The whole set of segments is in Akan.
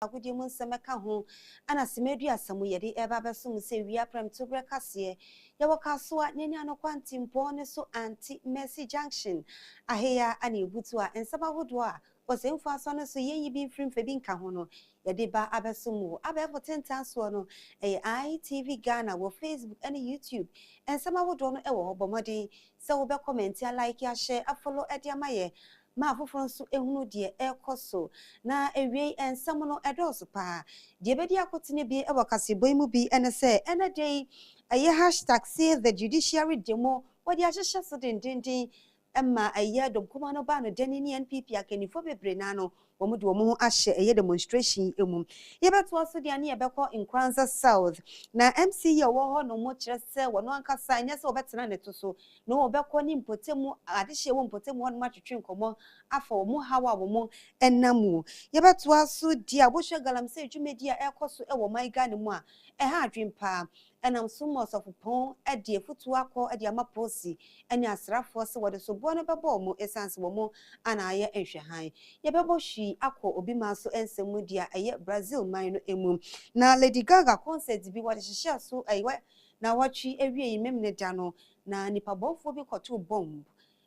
agudi mu nsɛmɛka ho ana semedu asɛm yɛde ɛba bɛso mu sɛ wia prem to brɛ kaseɛ yɛwɔ kasoa nyani ano kwantimpo ne so anti Mercy Junction aheya ana ebutu a nsɛm ahodoɔ a ɔsɛmfo aso no so yɛyi bi mfiri mfa bi nka ho no yɛde ba abɛso mu abɛɛfo tentan soɔ no ɛyɛ ITV Ghana wɔ Facebook ɛne YouTube nsɛm ahodoɔ no ɛwɔ hɔ bɔmmɔden sɛ wobɛ comment a like a share a follow ɛde ama yɛ ma afoforo nso ehunu de ekoso na ewie ensam no edoso pa de bedi akotene bi e wakaseboi mu bi ene se ene dey eye hashtag save the judiciary demo wodi ahyehye so dendenden emma eye dom kuma no ba no dani ne NPP akanifo bebre na no womu de womu ahye eye demonstration emu yebeto aso de ane yebekọ Nkranza South na MCA wo ho no mo kire se wono ankasa nya se obetena ne to so no obekọ ni mpotemu adehye wo mpotemu ho no matwetwe nkomo afa womu hawa womu enamu yebeto aso di abohwe galamse dwumedi a ekoso e wo maiga ne mu a ha adwempa enam sumos of pon e de futu akọ e de amaposi ene asrafo se wode so bo no bebo mu essence wo mu ana aye enhwehan yebebo hwi akọ obi ma so ensemu dia eye Brazil man no emu na Lady Gaga concert bi wode hyehye so ewe na watwi ewie memne da no na nipa bonfo bi kọto bomb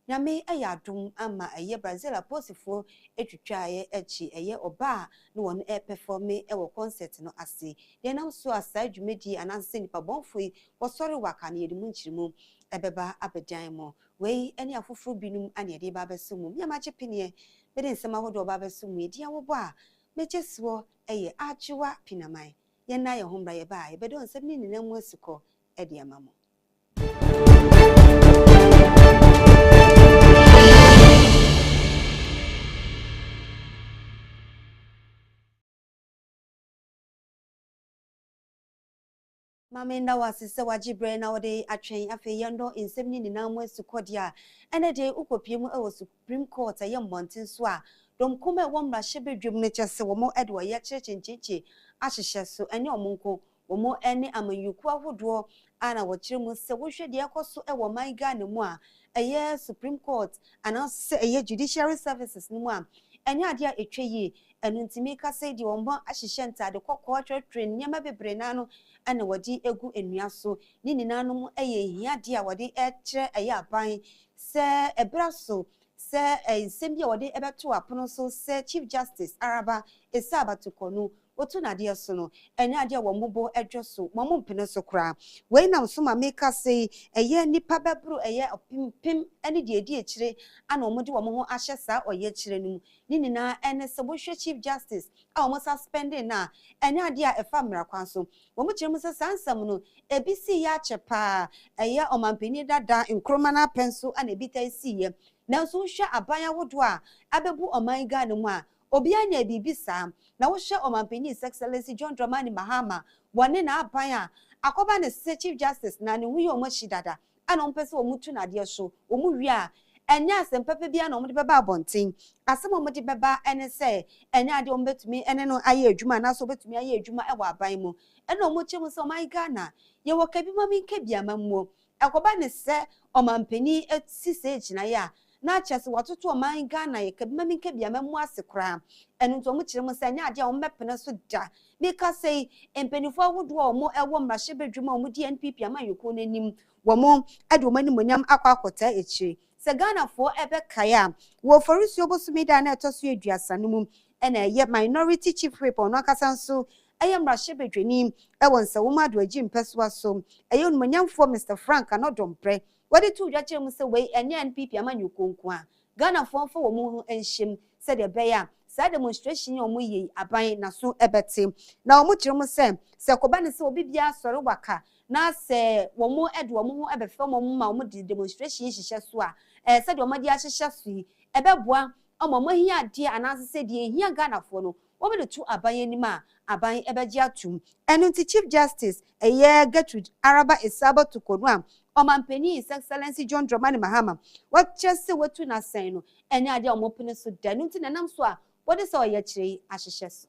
na me ayadum ama eye Brazil aposifo etwitwaye echi eye oba no won performe e wo concert no ase de nam so asa dwumedi ananse nipa bonfo yi wo sori waka na yedimu nchirimu ebeba abedan mo wei ene afoforo binum ane de ba besumu me ma chepine be de nsema hodo ba besumu edi awobo a mechesiwo eye achiwa pinamai ye na ye hombra ye ba ye be do nsem ni ninamu asukọ edi amamo Mamenda wasise wajibre na wode atwen afi yendo nsem ni ninamu asukọ dia ene de ukopiemu e wo Supreme Court ye mbonten so a dom kuma wo mmra hyebedwem ne kyese wo mo ede wo ye kyekyenkyenkye ahyehye so ene omonko wo mo ene amanyuku ahodo ana wo kyeremu se wo hwe de ekoso e wo maiga ne mu a eye Supreme Court ana se eye Judiciary Services ne mu a ene ade a etweyi enu ntimi kase di wo mbon ahyehye ntade kokko twetwe nyema bebre na no ana wodi egu enua so ni ninanum eye hiade a wodi ekire eye aban se ebraso se ensem bi wodi ebeto apono so se Chief Justice Araba Esabatukonu otu na de so no ene ade wo mbo edwo so mo mpene so kra we nam so ma meka sei eye nipa bebru eye opimpim ene de edi ekire ana omo de wo ho ahye sa oye kire num ni nina ene se bo hwe Chief Justice a omo suspending na ene ade a efa mra kwan so wo mo kire mu se sansam no ebisi ya chepa eye omampeni dada nkroma na penso ana ebita siye na so hwe aban awodo a abebu oman ga ne mu a obi anya bibisa na wo hwe omampeni His Excellency John Dramani Mahama wone na aban a akoba ne Chief Justice na ne huye omo hidada ana ompese omutu na de so omu wi a enya asempapa bia na omde beba abonten asem omde beba ene se enya ade ombetumi ene no aye adwuma na so betumi aye adwuma e wa aban mu ene omuchemu se oman Ghana ye wo kabi mami nke bia mamuo akoba ne se omampeni etise ejina ya na chese watoto oman Ghana ye kabi mami nke bia mamu asekra enu nto omu chire mu se enya ade ombepene so da bika sei empenifo awodo omo ewo mmahye bedwuma omu di NPP amayoko nanim womo ade omani monyam akwa echi se Ghana fo ebe kaya wo forisi obosumi da na etoso eduasa no mu ena ye minority chief whip ono akasa nso eye mmahye bedwani ewo nsawoma do agi mpeswa so eye onmonyamfo Mr Frank anodompre wadi tu dwa kire mu se we enye NPP amanyoko nko a Ghana fo wo mu enhyem se de beya sa demonstration omu yi aban na so ebete na omu kire mu se koba ne se obi bia sori waka na se wo mu ede wo mu ho ebefa mo ma wo mu di demonstration hihye so a se de omadi ahyehye so yi ebeboa omo hia de anase se de hia Ghana fo no wo be tu aban anim a aban ebeji atum enu nti Chief Justice eye Gertrude Araba Esabatukonu a omampeni His Excellency John Dramani Mahama what just say what na sen no ene ade omopene so da nu nti nanam so a wode se oye kire ahyehye so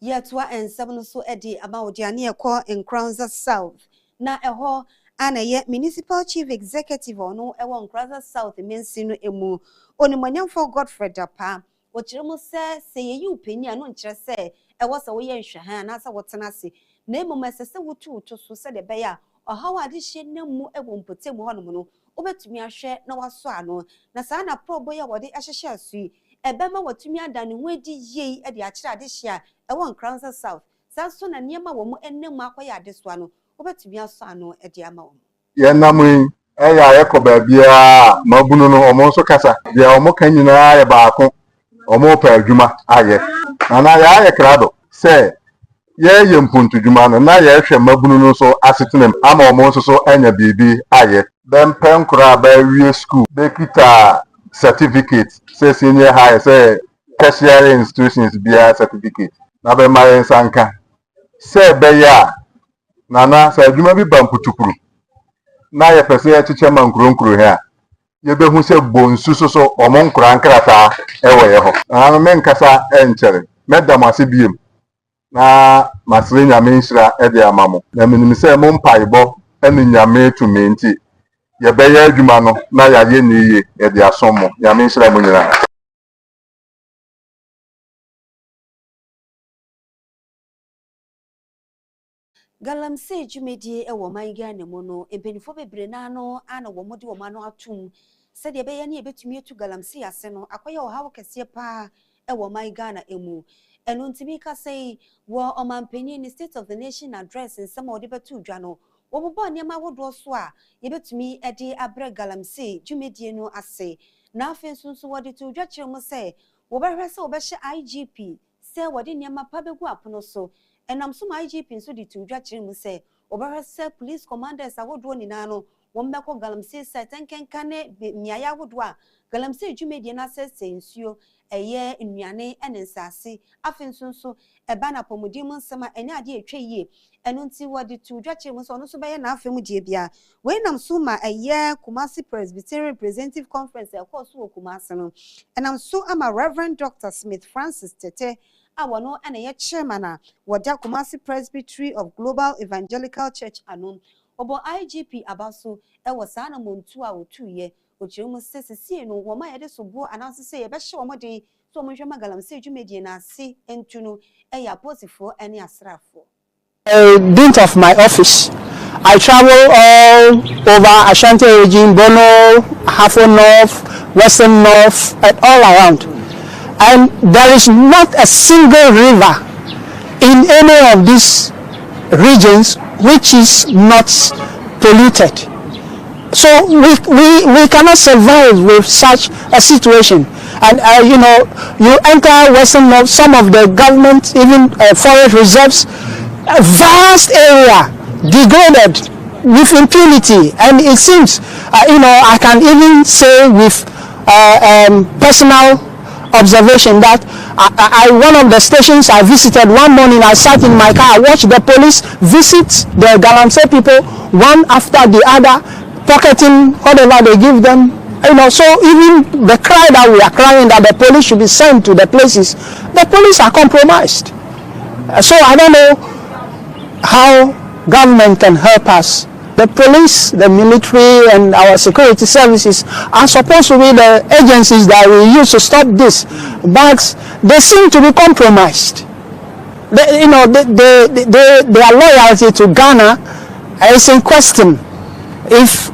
yetwa ensem no so edi ama odi ane ekọ Nkranza South na eho ana ye municipal chief executive ono ewo Nkrasa South Mensino emu onimonyamfo Godfrey Dapa ochiremu se yeyi upeni ano nkyere se ewo se wo ye nhwehan na se wotena se na emomesese wotu so se de be ya ohawa ade hye namu ewo mpotemu honom no obetumi ahwe na waso ano na saa na probo ya wode ahyehye asui ebema watumi adane ho edi yei ede akire ade hye ewo Nkrasa South saa so na niema wo mu enemu akoya ade so ano obetumi aso ano ede ama wo ye namu eya yekoba bia mabunu no omo so kasa bia omo kan nyina ye baako omo pa adwuma aye na ya ye krado se ye mpuntu dwuma no na ye hwe mabunu no so asetenem ama omo so anya bibi aye dem penkura ba wie school they kita certificate say senior high say tertiary institutions bia certificate na be mare sanka se be ya nana sa adwuma bi bamputukuru na ye pese ya chiche mankuro ha ye be hu se bonsu so omonkura nkrata ewe ye ho na me nkasa enchere medam ase biem na masre nyame nshira e de amamo na minim se mo mpaibo ene nyame tumenti ye be ya adwuma no na ya ye ni ye e de asomo nyame nshira mo nyina Galamsey jumedie ewo manga ne mu no empenifo bebre na no ana wo mode wo mano atum se de be ye ne betumi etu Galamsey ase no akoye wo hawo kese pa ewo manga na emu eno ntimi ka sei wo omanpanyin ni state of the nation address nsema wo de betu dwa no wo bobo niam wodo so a ye betumi ede abre Galamsey jumedie no ase na afen sunsu wo de tu dwa kire mu se wo behwe se wo be hye IGP se wo de niam pa begu apono so enam so IGP nso di tu dwa kire mu se oberese police commanders awodo ni na no wombeko Galamsey site nkenkane miaya awodo a Galamsey dwumedie na sese nsuo eye nnuane ene nsase afenso nso eba na pomodi mu nsema ene ade etwa yie eno nti wodi tu dwa kire mu so no so be ye na afemu die bia we nam so ma eye Kumasi Presbyterian Representative Conference e course wo Kumasi no enam so ama Reverend Dr. Smith Francis Tete awano ene ye chairman a woda Kumasi Presbytery of Global Evangelical Church anon obo IGP abaso e wo saa na montu a otuye ochiremu sesese no wo ma ye de sobo ananse se ye be hye wo mode so mo hwema Galamsey dwumedie na ase entuno e ya posifo ene asrafo. Bint of my office, I travel all over Ashanti region, Bono, Ahafo North, Western North, and all around. And there is not a single river in any of these regions which is not polluted. So we cannot survive with such a situation. And you enter Western North, some of the government, even forest reserves, a vast area degraded with impunity. And it seems, I can even say with personal observation that one of the stations I visited one morning, I sat in my car, I watched the police visit the Galamsey people one after the other, pocketing whatever they give them. So even the cry that we are crying that the police should be sent to the places, the police are compromised. So I don't know how government can help us. The police, the military, and our security services are supposed to be the agencies that we use to stop this, but they seem to be compromised. Their loyalty to Ghana is in question. If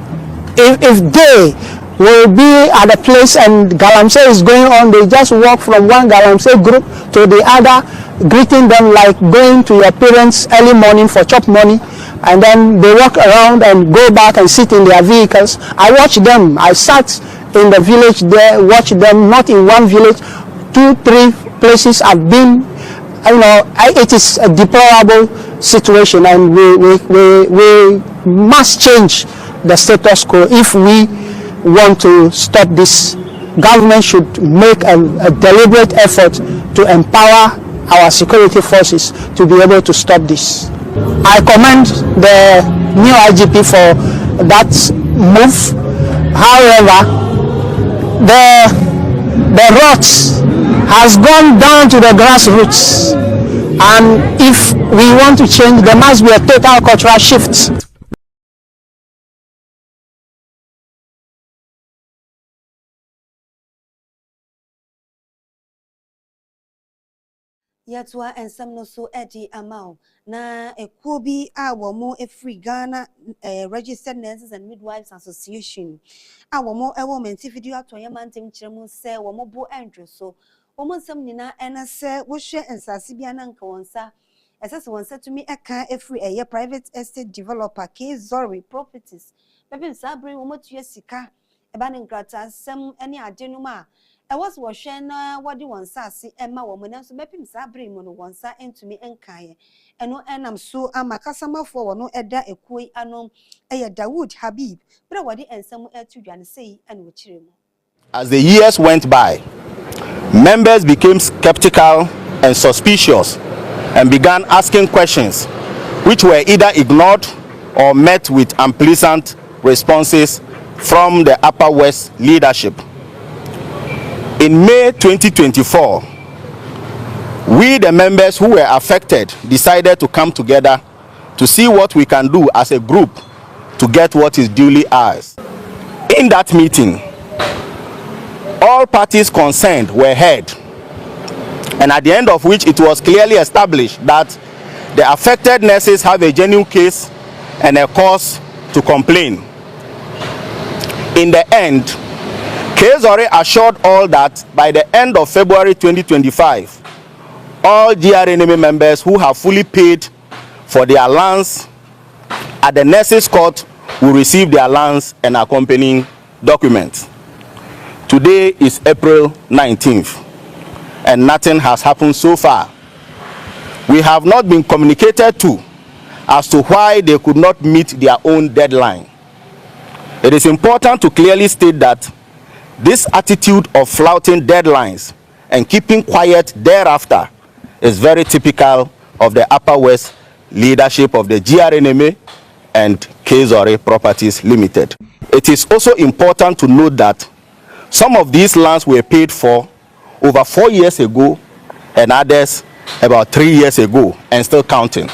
they will be at a place and Galamsey is going on, they just walk from one Galamsey group to the other, greeting them like going to your parents early morning for chop money, and then they walk around and go back and sit in their vehicles. I watched them. I sat in the village there, watched them, not in one village, 2-3 places I've been. It is a deplorable situation, and we must change the status quo if we want to stop this. Government should make a deliberate effort to empower our security forces to be able to stop this. I commend the new IGP for that move. However, the rot has gone down to the grassroots, and if we want to change, there must be a total cultural shift. Yatwa ensem no so edi amao na ekuo bi a womo free Ghana Registered Nurses and Midwives Association a womo ewo menti video atoye mantem kiremu se womo bo endwo so womo nsem nyina ena se wo hwe ensase bia na nka wonsa esese wonsa tumi eka free eye private estate developer K Zori Properties bebe sabri womo tue sika eba ne nkrata sem ene adenum a was na wadi wonsa ase emma wo mena so bepim sa abre mu no wonsa entumi enkaye eno enam so amakasama wo no eda ekoi anom eye Dawood Habib bre wadi ensam etudwane sei ene wo kiremu. As the years went by, members became skeptical and suspicious and began asking questions which were either ignored or met with unpleasant responses from the Upper West leadership. In May 2024, we, the members who were affected, decided to come together to see what we can do as a group to get what is duly ours. In that meeting, all parties concerned were heard, and at the end of which it was clearly established that the affected nurses have a genuine case and a cause to complain. In the end, K Zori assured all that by the end of February 2025, all GRNM members who have fully paid for their allowance at the nurses' court will receive their allowance and accompanying documents. Today is April 19th, and nothing has happened so far. We have not been communicated to as to why they could not meet their own deadline. It is important to clearly state that this attitude of flouting deadlines and keeping quiet thereafter is very typical of the Upper West leadership of the GRNMA and K Zori Properties Limited. It is also important to note that some of these lands were paid for over 4 years ago and others about 3 years ago and still counting.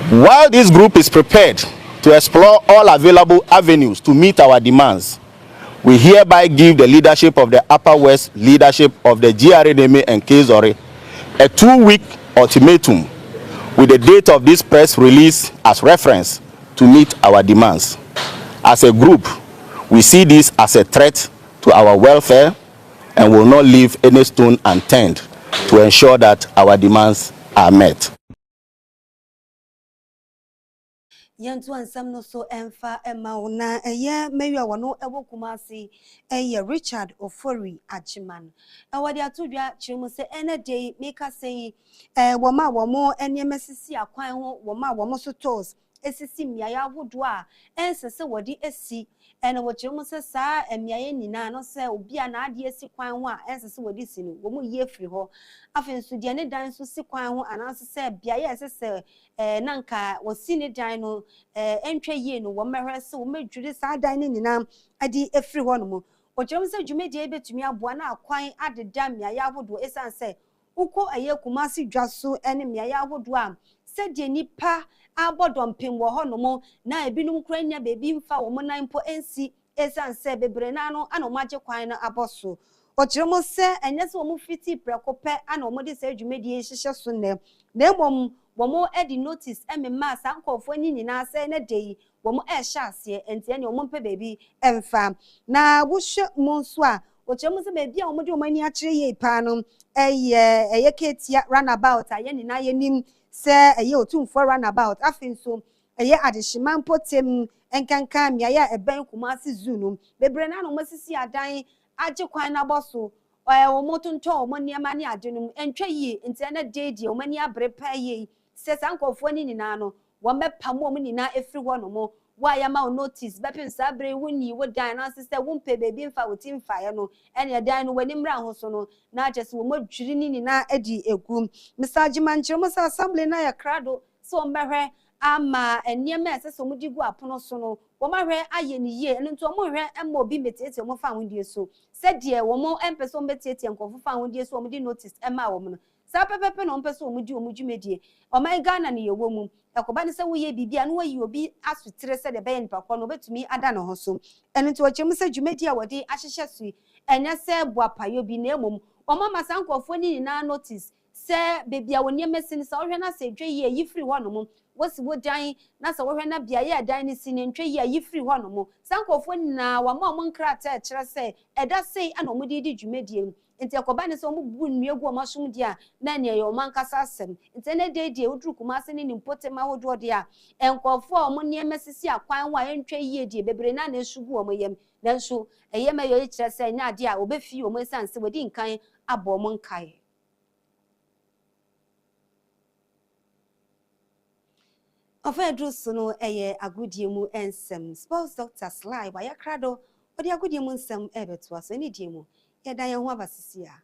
While this group is prepared to explore all available avenues to meet our demands, we hereby give the leadership of the Upper West leadership of the GRNMA and K Zori a 2-week ultimatum with the date of this press release as reference to meet our demands. As a group, we see this as a threat to our welfare and will not leave any stone unturned to ensure that our demands are met. Yantu ansam no so emfa emauna eye mewa wono ewo kumasi eye Richard Ofori Achiman awade atodwa chiremu se ene day make say woma womo enyemesisi akwan ho woma womo so tos esisi miaya wodo a ensese wodi esi ene wo chiremu se sa emiaye nyina no se obi a na ade esi kwan ho a ensese wodi si no womo ye free ho afenso de ne dan so si kwan ho anase se biaye esese nanka wosi ne dan no entwe ye no wo mehwe se wo medwiri sa dan ne nyina adi efri ho no mo okyerem se dwumedi ebetumi aboa na akwan adeda miaya wodo esanse uko aye kumasi dwaso ene miaya wodo a se de nipa abodompem wo ho no mo na ebinum kura nya bebi mfa wo mo nan po ensi esanse bebre na no ana mo agye kwan na aboso okyerem se enye se wo mo fiti prekope ana wo mo de se dwumedi ehihye so ne na womo edi notice emma sankofo nyina se na dey womo ehya ase enti ene womo mpe baby emfa na wohwe mo nso a okyeremu se baby a womo de omani akire ye pa no eye ketia runabout aye nyina ye nim se eye otumfo runabout afinso eye adehima mpotem enkanka miaya eben kumasi zoo no bebre na no masisi adan agye kwan na boso womo tonto womo niam ne adenum entwa yi enti ene dey die omani abre pa ye se sankofo ni nyina no wo mepam wo nyina efri ho no mo wa ya ma notice bepin sabre woni wo dan na se wo mpe bebi mfa wo tim fa ye no ene dan no wani mra ho so no na jese wo modwiri ni nyina edi egu misagima nkyeremo sa assembly na ya krado so mbehwe ama eniema esese mo digu apono so no wo mahwe aye ni ye eno nto mo hwe emma obi metete mo fa hodie so se de wo mo empeso metete nkofo fa hodie so mo di notice emma wo mo no sa pepepe no mpeso omudi omudwumedie o my Ghana ne yewo mu yakoba ne se wo ye bibia no wayi obi asutre se de be nipa ko no betumi ada no ho so eno nti okyem se dwumadi a wode ahyehye su enya se boapayo bi na emom omama sankofo ni na notice se bebia woni mesin se ohwe na se dwe ye yifri ho no mo wosi wodan na se wohwe na bia ye dan ni sin ntwe ye yifri ho no mo sankofo na wa mo nkrata kire se eda sei ana omudi di dwumadi nti yakoba ne se omu bu nnuegu o masom dia na ne ye o mankasa asem nti ne de oduru kuma se ne nimpotema hodo de a enkofo o mo ne mesisi akwan wa entwe yie die bebre na esugu o mo yem nanso eyem ayo kire se nya de a obefi o mo sanse wodi nkan abo mo nkai Ofa drusu no eye agudie mu ensem sports doctors live ayakrado odi agudie mu nsem ebeto aso ni die mu ye dan ye ho abasisi a